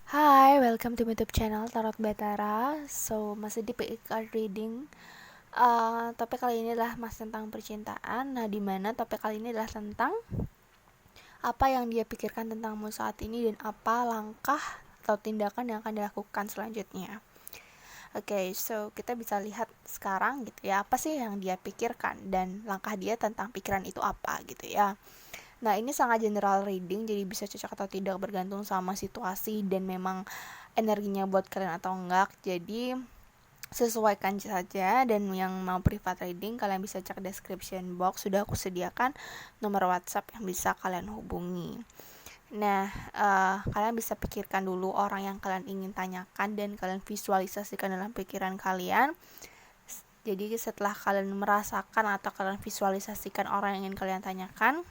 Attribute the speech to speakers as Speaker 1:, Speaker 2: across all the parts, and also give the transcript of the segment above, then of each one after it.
Speaker 1: Hai, welcome to my YouTube channel Tarot Batara. So, masih di PI card reading. Topik kali ini adalah masih tentang percintaan. Nah, dimana topik kali ini adalah tentang apa yang dia pikirkan tentangmu saat ini dan apa langkah atau tindakan yang akan dilakukan selanjutnya. Oke, so kita bisa lihat sekarang gitu ya, apa sih yang dia pikirkan dan langkah dia tentang pikiran itu apa gitu ya. Nah, ini sangat general reading, jadi bisa cocok atau tidak bergantung sama situasi dan memang energinya buat kalian atau enggak. Jadi sesuaikan saja, dan yang mau private reading kalian bisa cek description box, sudah aku sediakan nomor WhatsApp yang bisa kalian hubungi. Nah, kalian bisa pikirkan dulu orang yang kalian ingin tanyakan dan kalian visualisasikan dalam pikiran kalian. Jadi setelah kalian merasakan atau kalian visualisasikan orang yang ingin kalian tanyakan,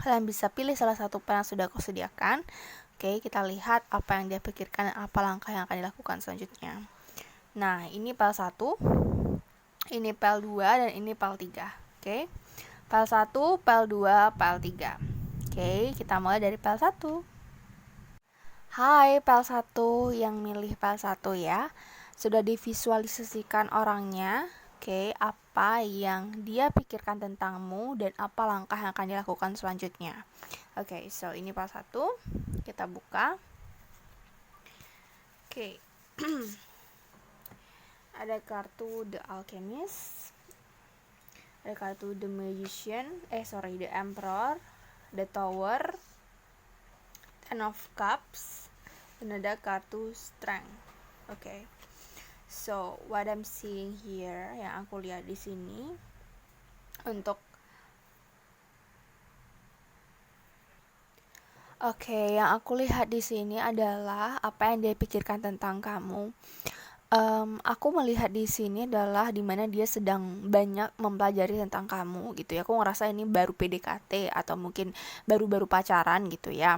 Speaker 1: kalian bisa pilih salah satu pel yang sudah aku sediakan. Oke, kita lihat apa yang dia pikirkan, apa langkah yang akan dilakukan selanjutnya. Nah, ini pel 1, ini pel 2, dan ini pel 3. Oke, pel 1, pel 2, pel 3. Oke, kita mulai dari pel 1. Hai, pel 1 yang milih pel 1 ya. Sudah divisualisasikan orangnya. Oke, apa yang dia pikirkan tentangmu dan apa langkah yang akan dilakukan selanjutnya. Oke, so ini pel 1. Kita buka. Oke. Ada kartu The Alchemist. Ada kartu The Magician, The Emperor, The Tower, Ten of Cups, dan ada kartu Strength. Oke. So, what I'm seeing here, yang aku lihat di sini, yang aku lihat di sini adalah apa yang dia pikirkan tentang kamu. Aku melihat di sini adalah dimana dia sedang banyak mempelajari tentang kamu gitu ya. Aku ngerasa ini baru PDKT atau mungkin baru-baru pacaran gitu ya.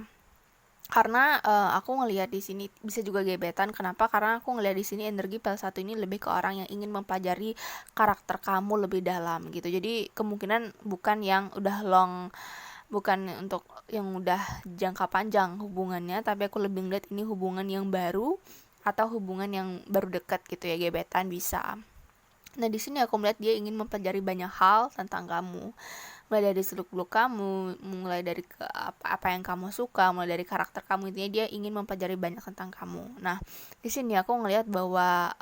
Speaker 1: Karena aku ngelihat di sini bisa juga gebetan. Kenapa? Karena aku ngelihat di sini energi pel 1 ini lebih ke orang yang ingin mempelajari karakter kamu lebih dalam gitu. Jadi kemungkinan bukan untuk yang udah jangka panjang hubungannya, tapi aku lebih ngeliat ini hubungan yang baru atau hubungan yang baru dekat gitu ya, gebetan bisa. Nah, di sini aku melihat dia ingin mempelajari banyak hal tentang kamu, mulai dari seluk-beluk kamu, mulai dari apa yang kamu suka, mulai dari karakter kamu. Intinya dia ingin mempelajari banyak tentang kamu. Nah, di sini aku ngelihat bahwa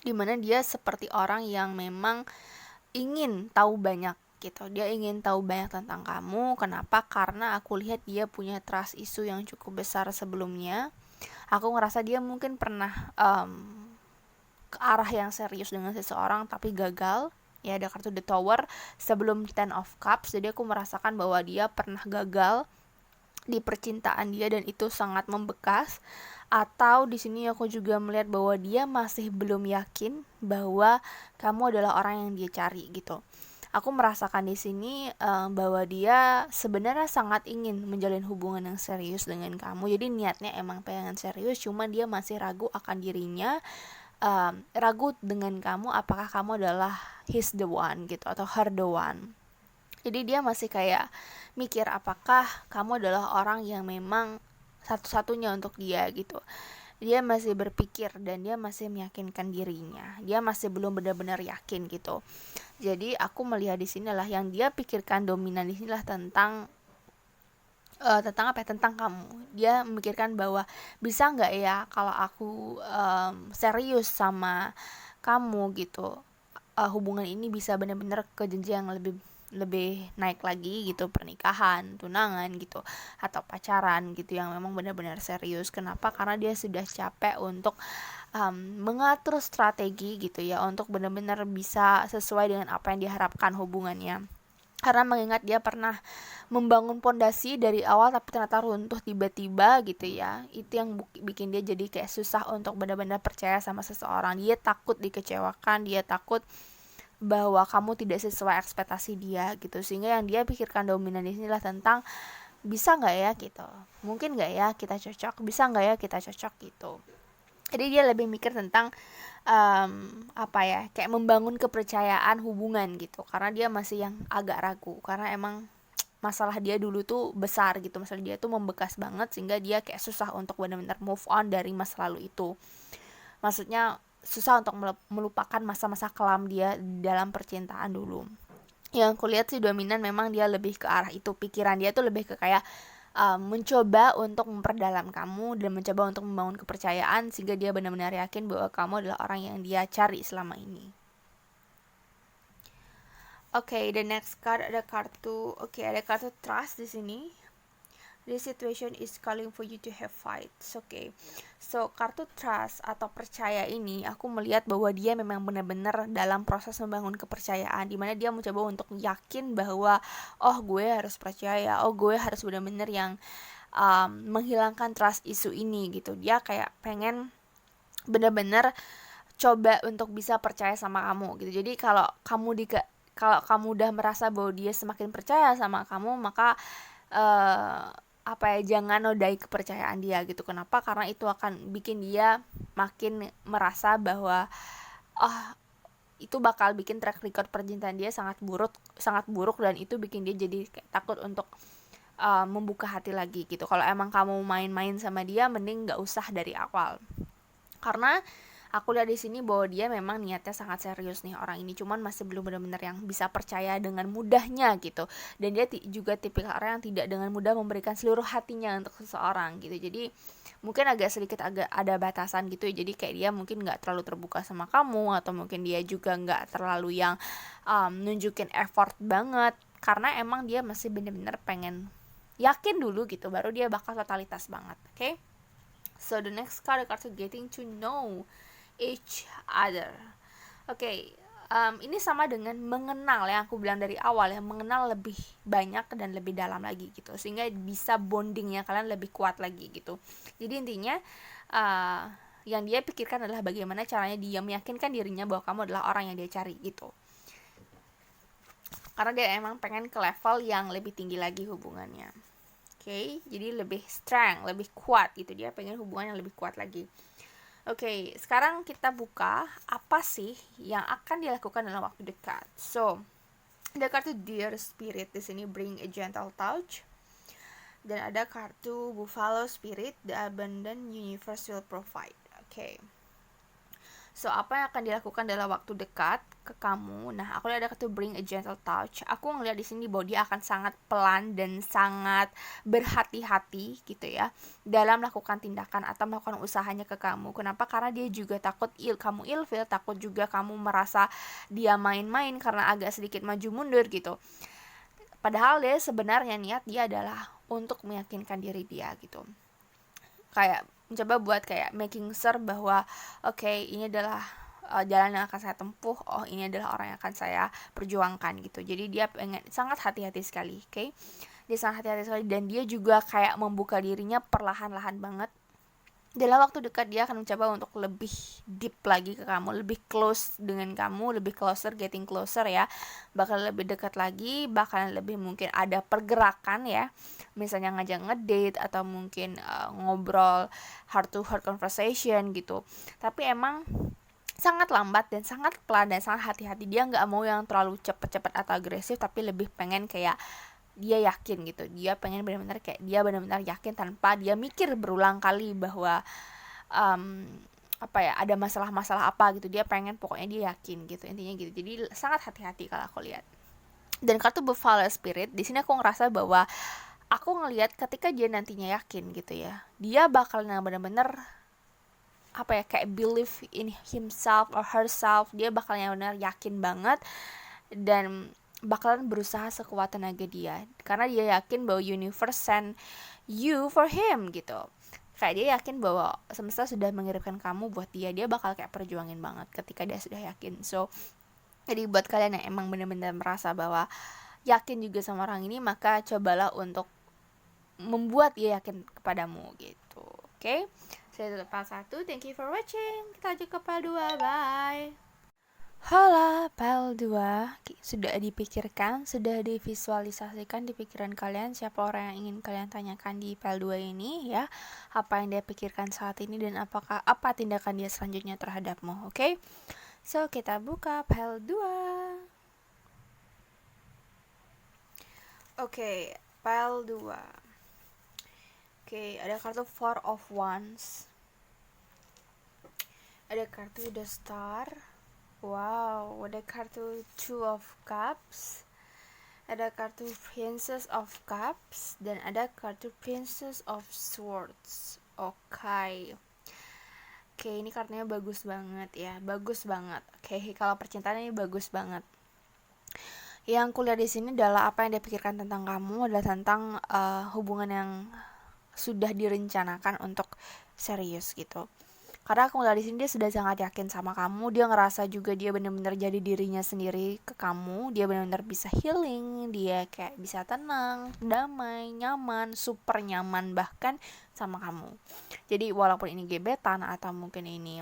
Speaker 1: dimana dia seperti orang yang memang ingin tahu banyak gitu. Dia ingin tahu banyak tentang kamu. Kenapa? Karena aku lihat dia punya trust issue yang cukup besar sebelumnya. Aku ngerasa dia mungkin pernah ke arah yang serius dengan seseorang tapi gagal. Ya, ada kartu The Tower sebelum Ten of Cups. Jadi aku merasakan bahwa dia pernah gagal di percintaan dia dan itu sangat membekas. Atau di sini aku juga melihat bahwa dia masih belum yakin bahwa kamu adalah orang yang dia cari gitu. Aku merasakan di sini bahwa dia sebenarnya sangat ingin menjalin hubungan yang serius dengan kamu. Jadi niatnya emang pengen serius, cuma dia masih ragu akan dirinya, ragu dengan kamu, apakah kamu adalah he's the one gitu atau her the one. Jadi dia masih kayak mikir apakah kamu adalah orang yang memang satu-satunya untuk dia gitu. Dia masih berpikir dan dia masih meyakinkan dirinya. Dia masih belum benar-benar yakin gitu. Jadi aku melihat di sinilah yang dia pikirkan dominan di sinilah tentang tentang kamu. Dia memikirkan bahwa bisa nggak ya kalau aku serius sama kamu gitu, hubungan ini bisa benar-benar ke jenjang yang lebih naik lagi gitu, pernikahan, tunangan gitu, atau pacaran gitu yang memang benar-benar serius. Kenapa? Karena dia sudah capek untuk mengatur strategi gitu ya, untuk benar-benar bisa sesuai dengan apa yang diharapkan hubungannya. Karena mengingat dia pernah membangun pondasi dari awal tapi ternyata runtuh tiba-tiba gitu ya. Itu yang bikin dia jadi kayak susah untuk benar-benar percaya sama seseorang. Dia takut dikecewakan, dia takut bahwa kamu tidak sesuai ekspektasi dia gitu. Sehingga yang dia pikirkan dominan di sinilah tentang bisa nggak ya gitu, mungkin nggak ya kita cocok, bisa nggak ya kita cocok gitu. Jadi dia lebih mikir tentang apa ya, kayak membangun kepercayaan hubungan gitu, karena dia masih yang agak ragu, karena emang masalah dia dulu tuh besar gitu, masalah dia tuh membekas banget sehingga dia kayak susah untuk benar-benar move on dari masa lalu itu. Maksudnya susah untuk melupakan masa-masa kelam dia dalam percintaan dulu. Yang aku lihat sih dominan memang dia lebih ke arah itu, pikiran dia tuh lebih ke kayak mencoba untuk memperdalam kamu dan mencoba untuk membangun kepercayaan sehingga dia benar-benar yakin bahwa kamu adalah orang yang dia cari selama ini. Oke, the next card ada kartu, ada kartu trust di sini. This situation is calling for you to have fights. So kartu trust atau percaya ini aku melihat bahwa dia memang benar-benar dalam proses membangun kepercayaan, dimana dia mencoba untuk yakin bahwa gue harus percaya, gue harus benar-benar yang menghilangkan trust isu ini gitu. Dia kayak pengen benar-benar coba untuk bisa percaya sama kamu gitu. Jadi kalau kamu udah merasa bahwa dia semakin percaya sama kamu, maka jangan nodai kepercayaan dia gitu. Kenapa? Karena itu akan bikin dia makin merasa bahwa itu bakal bikin track record percintaan dia sangat buruk dan itu bikin dia jadi kayak takut untuk membuka hati lagi gitu. Kalau emang kamu main-main sama dia, mending nggak usah dari awal. Karena aku lihat di sini bahwa dia memang niatnya sangat serius nih orang ini, cuman masih belum benar-benar yang bisa percaya dengan mudahnya gitu. Dan dia juga tipikal orang yang tidak dengan mudah memberikan seluruh hatinya untuk seseorang gitu. Jadi mungkin agak ada batasan gitu ya. Jadi kayak dia mungkin nggak terlalu terbuka sama kamu, atau mungkin dia juga nggak terlalu yang nunjukin effort banget, karena emang dia masih benar-benar pengen yakin dulu gitu, baru dia bakal totalitas banget. So the next card getting to know each other. Ini sama dengan mengenal yang aku bilang dari awal ya, mengenal lebih banyak dan lebih dalam lagi gitu, sehingga bisa bondingnya kalian lebih kuat lagi gitu. Jadi intinya yang dia pikirkan adalah bagaimana caranya dia meyakinkan dirinya bahwa kamu adalah orang yang dia cari gitu, karena dia emang pengen ke level yang lebih tinggi lagi hubungannya. Jadi lebih strong, lebih kuat gitu, dia pengen hubungan yang lebih kuat lagi. Sekarang kita buka apa sih yang akan dilakukan dalam waktu dekat. So, ada kartu Dear Spirit di sini, bring a gentle touch. Dan ada kartu Buffalo Spirit, the abundant universe will provide. So, apa yang akan dilakukan dalam waktu dekat ke kamu? Nah, aku lihat ada kartu bring a gentle touch. Aku ngeliat di sini bahwa dia akan sangat pelan dan sangat berhati-hati gitu ya dalam melakukan tindakan atau melakukan usahanya ke kamu. Kenapa? Karena dia juga takut kamu ilfeel, takut juga kamu merasa dia main-main karena agak sedikit maju mundur gitu. Padahal dia sebenarnya niat dia adalah untuk meyakinkan diri dia gitu. Kayak mencoba buat kayak making sure bahwa ini adalah jalan yang akan saya tempuh, ini adalah orang yang akan saya perjuangkan gitu. Jadi dia pengen sangat hati-hati sekali. Dia sangat hati-hati sekali, dan dia juga kayak membuka dirinya perlahan-lahan banget. Dalam waktu dekat dia akan mencoba untuk lebih deep lagi ke kamu, lebih close dengan kamu, lebih closer, getting closer ya. Bakal lebih dekat lagi, bahkan lebih mungkin ada pergerakan ya. Misalnya ngajak ngedate atau mungkin ngobrol heart to heart conversation gitu. Tapi emang sangat lambat dan sangat pelan dan sangat hati-hati. Dia nggak mau yang terlalu cepet-cepet atau agresif, tapi lebih pengen kayak dia yakin gitu. Dia pengen benar-benar kayak dia benar-benar yakin tanpa dia mikir berulang kali bahwa ada masalah-masalah apa gitu. Dia pengen pokoknya dia yakin gitu, intinya gitu. Jadi sangat hati-hati kalau aku lihat. Dan kartu Buffalo Spirit di sini aku ngerasa bahwa aku ngelihat ketika dia nantinya yakin gitu ya, dia bakal benar-benar kayak believe in himself or herself. Dia bakal yang benar yakin banget dan bakalan berusaha sekuat tenaga dia, karena dia yakin bahwa universe send you for him gitu. Kayak dia yakin bahwa semesta sudah mengirimkan kamu buat dia bakal kayak perjuangin banget ketika dia sudah yakin. So jadi buat kalian yang emang benar-benar merasa bahwa yakin juga sama orang ini, maka cobalah untuk membuat dia yakin kepadamu gitu. Saya tutup part 1. Thank you for watching. Kita lanjut ke part 2. Bye. Hola, PL 2 sudah dipikirkan, sudah divisualisasikan di pikiran kalian siapa orang yang ingin kalian tanyakan di PL 2 ini ya. Apa yang dia pikirkan saat ini dan apa tindakan dia selanjutnya terhadapmu, oke? So, kita buka PL 2. Oke, PL 2. Oke, ada kartu Four of Wands. Ada kartu The Star. Wow, ada kartu Two of Cups. Ada kartu Princess of Cups dan ada kartu Princess of Swords. Oke, ini kartunya bagus banget ya, bagus banget. Oke, kalau percintaan ini bagus banget. Yang kuliah di sini adalah apa yang dia pikirkan tentang kamu adalah tentang hubungan yang sudah direncanakan untuk serius gitu. Karena aku ngeliat di sini dia sudah sangat yakin sama kamu, dia ngerasa juga dia benar-benar jadi dirinya sendiri ke kamu, dia benar-benar bisa healing, dia kayak bisa tenang, damai, nyaman, super nyaman bahkan sama kamu. Jadi walaupun ini gebetan atau mungkin ini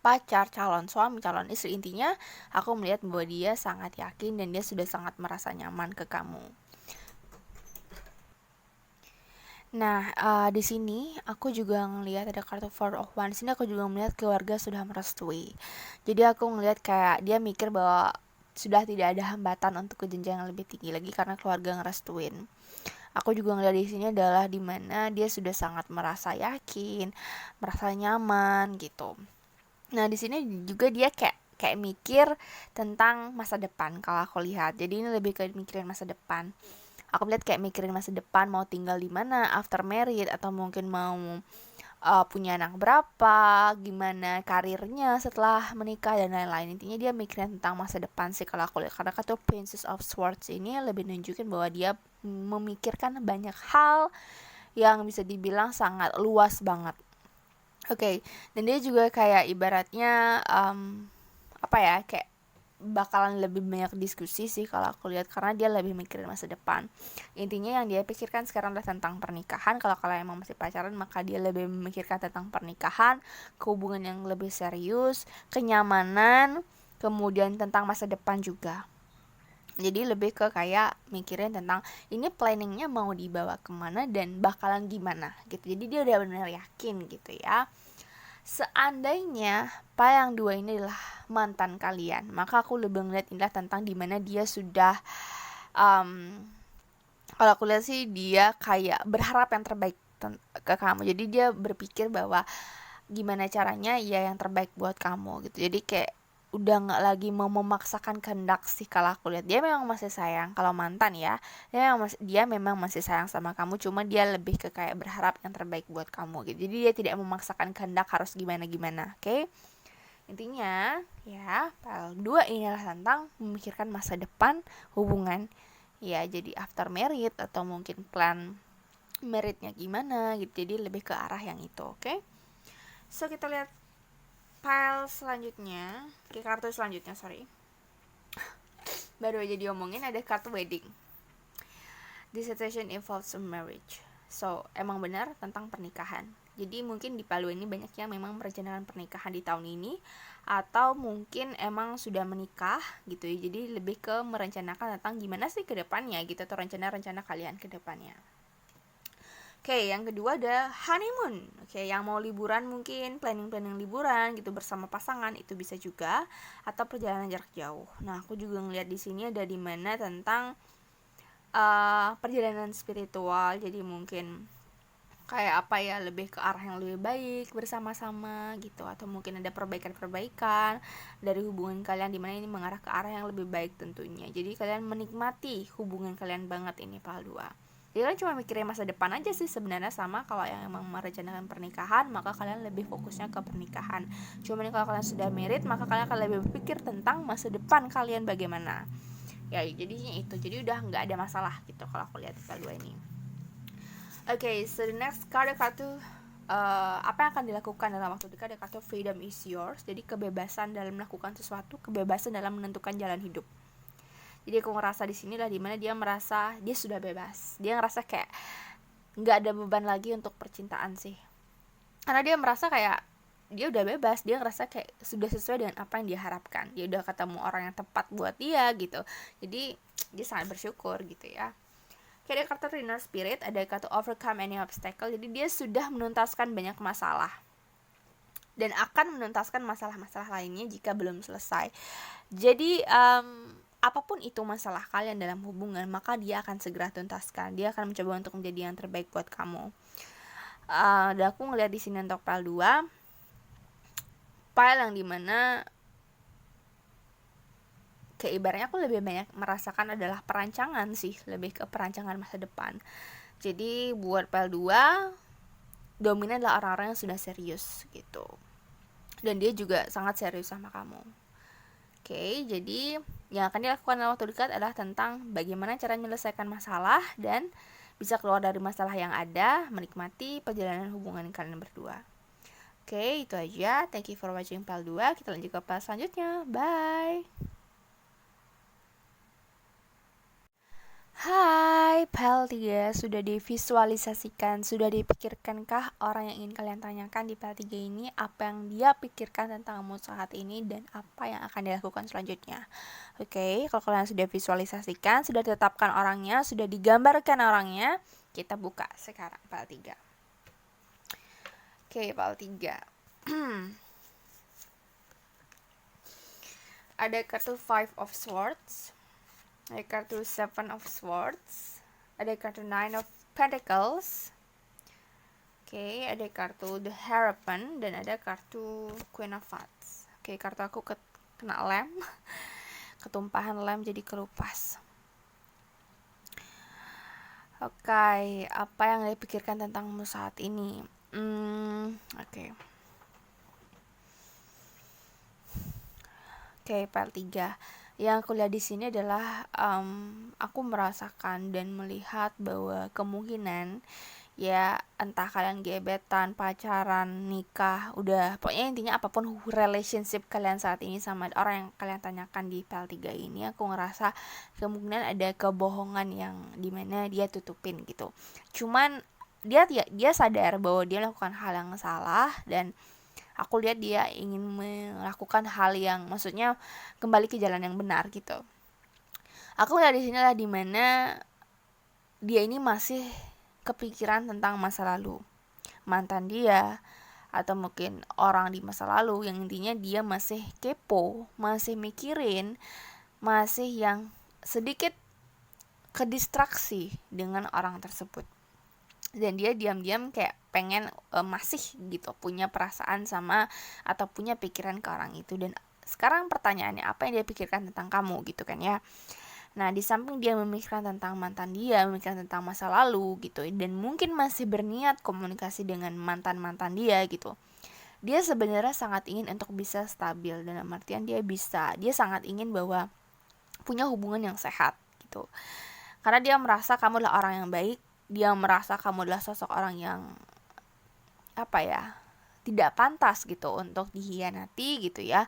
Speaker 1: pacar, calon suami, calon istri, intinya aku melihat bahwa dia sangat yakin dan dia sudah sangat merasa nyaman ke kamu. Nah, di sini aku juga ngelihat ada kartu Four of Wands. Di sini aku juga melihat keluarga sudah merestui. Jadi aku ngelihat kayak dia mikir bahwa sudah tidak ada hambatan untuk ke jenjang yang lebih tinggi lagi karena keluarga ngerestuin. Aku juga ngelihat di sini adalah dimana dia sudah sangat merasa yakin, merasa nyaman gitu. Nah, di sini juga dia kayak mikir tentang masa depan kalau aku lihat. Jadi ini lebih ke mikirin masa depan. Aku lihat kayak mikirin masa depan, mau tinggal di mana after married atau mungkin mau punya anak berapa, gimana karirnya setelah menikah dan lain-lain. Intinya dia mikirin tentang masa depan sih kalau aku lihat. Karena kata Princess of Swords ini lebih nunjukin bahwa dia memikirkan banyak hal yang bisa dibilang sangat luas banget. Oke, dan dia juga kayak ibaratnya apa ya, kayak bakalan lebih banyak diskusi sih kalau aku lihat karena dia lebih mikirin masa depan. Intinya yang dia pikirkan sekarang adalah tentang pernikahan. Kalau kalian emang masih pacaran maka dia lebih memikirkan tentang pernikahan, hubungan yang lebih serius, kenyamanan, kemudian tentang masa depan juga. Jadi lebih ke kayak mikirin tentang ini planningnya mau dibawa kemana dan bakalan gimana gitu. Jadi dia udah benar yakin gitu ya. Seandainya yang dua ini adalah mantan kalian, maka aku lebih ngeliat indah tentang dimana dia sudah kalau aku lihat sih dia kayak berharap yang terbaik ke kamu. Jadi dia berpikir bahwa gimana caranya ya yang terbaik buat kamu gitu. Jadi kayak udah nggak lagi mau memaksakan kehendak sih kalau aku lihat. Dia memang masih sayang kalau mantan ya. Dia memang masih sayang sama kamu, cuma dia lebih ke kayak berharap yang terbaik buat kamu gitu. Jadi dia tidak memaksakan kehendak harus gimana-gimana, oke? Intinya ya, PL 2 inilah tentang memikirkan masa depan hubungan. Ya, jadi after married atau mungkin plan meritnya gimana gitu. Jadi lebih ke arah yang itu, oke? So kita lihat file selanjutnya, kartu selanjutnya, baru aja diomongin ada kartu wedding. This situation involves a marriage. So, emang benar tentang pernikahan. Jadi mungkin di Palu ini banyak yang memang merencanakan pernikahan di tahun ini atau mungkin emang sudah menikah gitu ya. Jadi lebih ke merencanakan tentang gimana sih ke depannya gitu, atau rencana-rencana kalian ke depannya. Oke, yang kedua ada honeymoon. Oke, yang mau liburan mungkin planning liburan gitu bersama pasangan itu bisa juga, atau perjalanan jarak jauh. Nah, aku juga ngeliat di sini ada di mana tentang perjalanan spiritual. Jadi mungkin kayak apa ya, lebih ke arah yang lebih baik bersama-sama gitu, atau mungkin ada perbaikan-perbaikan dari hubungan kalian di mana ini mengarah ke arah yang lebih baik tentunya. Jadi kalian menikmati hubungan kalian banget ini PAL 2. Jadi kalian cuma mikirin masa depan aja sih sebenarnya. Sama kalau yang emang merencanakan pernikahan maka kalian lebih fokusnya ke pernikahan. Cuma kalau kalian sudah married maka kalian akan lebih berpikir tentang masa depan kalian bagaimana. Ya jadinya itu, jadi udah nggak ada masalah gitu kalau aku lihat PAL 2 ini. Okay, so the next card kartu apa yang akan dilakukan dalam waktu dekat, ada kartu freedom is yours. Jadi kebebasan dalam melakukan sesuatu, kebebasan dalam menentukan jalan hidup. Jadi aku ngerasa di sini lah dimana dia merasa dia sudah bebas. Dia ngerasa kayak nggak ada beban lagi untuk percintaan sih. Karena dia merasa kayak dia udah bebas, dia ngerasa kayak sudah sesuai dengan apa yang dia harapkan, dia udah ketemu orang yang tepat buat dia gitu. Jadi dia sangat bersyukur gitu ya. Kayak ada kartu Renewal Spirit, ada kartu Overcome Any Obstacle. Jadi dia sudah menuntaskan banyak masalah dan akan menuntaskan masalah-masalah lainnya jika belum selesai. Jadi apapun itu masalah kalian dalam hubungan, maka dia akan segera tuntaskan. Dia akan mencoba untuk menjadi yang terbaik buat kamu. Dan aku ngeliat di sini untuk pile 2, pile yang dimana kayak ibaratnya aku lebih banyak merasakan adalah perancangan sih, lebih ke perancangan masa depan. Jadi buat pile 2, dominan adalah orang-orang yang sudah serius gitu. Dan dia juga sangat serius sama kamu. Oke, jadi yang akan dilakukan dalam waktu dekat adalah tentang bagaimana cara menyelesaikan masalah dan bisa keluar dari masalah yang ada, menikmati perjalanan hubungan kalian berdua. Oke, itu aja. Thank you for watching pile 2. Kita lanjut ke pile selanjutnya. Bye. Hai, pile 3, sudah divisualisasikan, sudah dipikirkankah orang yang ingin kalian tanyakan di pile 3 ini, apa yang dia pikirkan tentang kamu saat ini dan apa yang akan dilakukan selanjutnya? Oke, kalau kalian sudah visualisasikan, sudah tetapkan orangnya, sudah digambarkan orangnya, kita buka sekarang pile 3. Oke, pile 3. Ada kartu Five of Swords, ada kartu Seven of Swords, ada kartu Nine of Pentacles, oke, ada kartu The Hierophant, dan ada kartu Queen of Wands. Oke, kartu aku kena lem, ketumpahan lem jadi kelupas. Oke, apa yang dia pikirkan tentangmu saat ini? Oke, pile 3. Yang aku lihat di sini adalah aku merasakan dan melihat bahwa kemungkinan ya entah kalian gebetan, pacaran, nikah, udah pokoknya intinya apapun relationship kalian saat ini sama orang yang kalian tanyakan di pile 3 ini, aku ngerasa kemungkinan ada kebohongan yang dimana dia tutupin gitu. Cuman dia sadar bahwa dia melakukan hal yang salah, dan aku lihat dia ingin melakukan hal yang maksudnya kembali ke jalan yang benar gitu. Aku lihat di sini lah dimana dia ini masih kepikiran tentang masa lalu, mantan dia, atau mungkin orang di masa lalu, yang intinya dia masih kepo, masih mikirin, masih yang sedikit kedistraksi dengan orang tersebut. Dan dia diam-diam kayak pengen masih gitu punya perasaan sama atau punya pikiran ke orang itu. Dan sekarang pertanyaannya, apa yang dia pikirkan tentang kamu gitu kan ya. Nah, di samping dia memikirkan tentang mantan dia, memikirkan tentang masa lalu gitu, dan mungkin masih berniat komunikasi dengan mantan-mantan dia gitu, dia sebenarnya sangat ingin untuk bisa stabil, dalam artian dia sangat ingin bahwa punya hubungan yang sehat gitu. Karena dia merasa kamu adalah orang yang baik, dia merasa kamu adalah sosok orang yang tidak pantas gitu untuk dihianati gitu ya.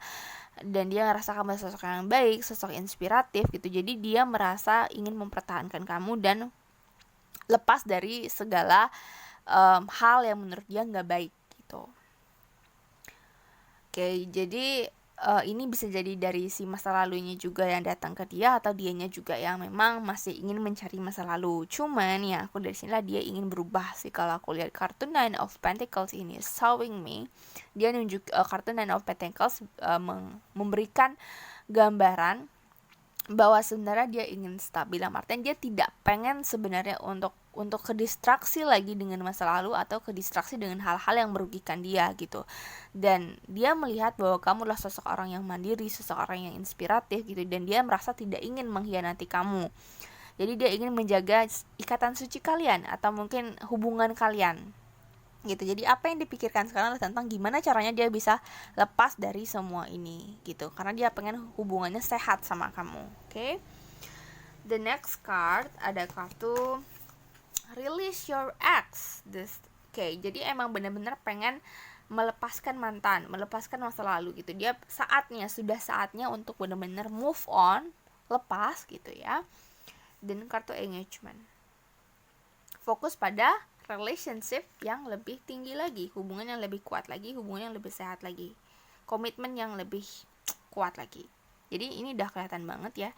Speaker 1: Dan dia ngerasa kamu sosok yang baik, sosok inspiratif gitu. Jadi dia merasa ingin mempertahankan kamu dan lepas dari segala hal yang menurut dia nggak baik gitu. Oke, jadi ini bisa jadi dari si masa lalunya juga yang datang ke dia, atau dianya juga yang memang masih ingin mencari masa lalu. Cuman ya aku dari sini lah dia ingin berubah sih. Kalau aku lihat kartu Nine of Pentacles ini showing me, dia nunjuk kartu Nine of Pentacles memberikan gambaran bahwa sebenarnya dia ingin stabil, artinya dia tidak pengen sebenarnya untuk kedistraksi lagi dengan masa lalu atau kedistraksi dengan hal-hal yang merugikan dia gitu. Dan dia melihat bahwa kamu adalah sosok orang yang mandiri, sosok orang yang inspiratif gitu, dan dia merasa tidak ingin mengkhianati kamu. Jadi dia ingin menjaga ikatan suci kalian atau mungkin hubungan kalian gitu. Jadi apa yang dipikirkan sekarang adalah tentang gimana caranya dia bisa lepas dari semua ini gitu, karena dia pengen hubungannya sehat sama kamu. Oke. The next card ada kartu Release Your Ex. Oke, jadi emang benar-benar pengen melepaskan mantan, melepaskan masa lalu gitu. Dia sudah saatnya untuk benar-benar move on, lepas gitu ya. Dan kartu Engagement, fokus pada relationship yang lebih tinggi lagi, hubungan yang lebih kuat lagi, hubungan yang lebih sehat lagi, komitmen yang lebih kuat lagi. Jadi ini udah kelihatan banget ya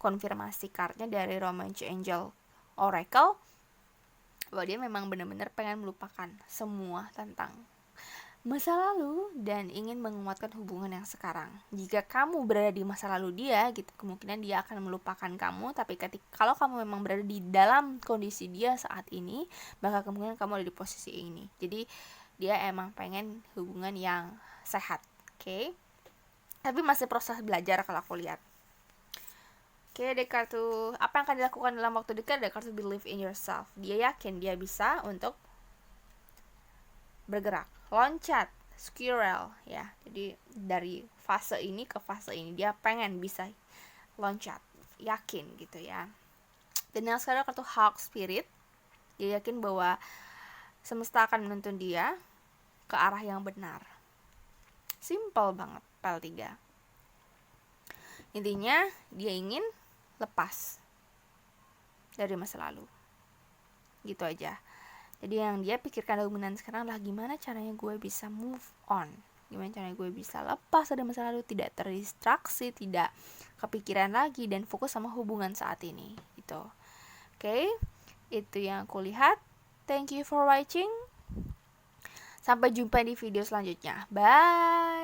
Speaker 1: konfirmasi cardnya dari Romance Angel Oracle bahwa dia memang benar-benar pengen melupakan semua tentang masa lalu dan ingin menguatkan hubungan yang sekarang. Jika kamu berada di masa lalu dia gitu, kemungkinan dia akan melupakan kamu, tapi kalau kamu memang berada di dalam kondisi dia saat ini, maka kemungkinan kamu ada di posisi ini. Jadi dia emang pengen hubungan yang sehat, oke? Tapi masih proses belajar kalau aku lihat. Oke, ada kartu apa yang akan dilakukan dalam waktu dekat, ada kartu believe in yourself. Dia yakin dia bisa untuk bergerak, loncat, squirrel ya. Jadi dari fase ini ke fase ini dia pengen bisa loncat, yakin gitu ya. Dan yang sekarang kartu hawk spirit, dia yakin bahwa semesta akan menuntun dia ke arah yang benar. Simple banget pel 3. Intinya dia ingin lepas dari masa lalu. Gitu aja. Jadi yang dia pikirkan hubungan sekarang adalah gimana caranya gue bisa move on, gimana caranya gue bisa lepas dari masa lalu, tidak terdistraksi, tidak kepikiran lagi, dan fokus sama hubungan saat ini gitu. Oke, itu yang aku lihat. Thank you for watching. Sampai jumpa di video selanjutnya. Bye.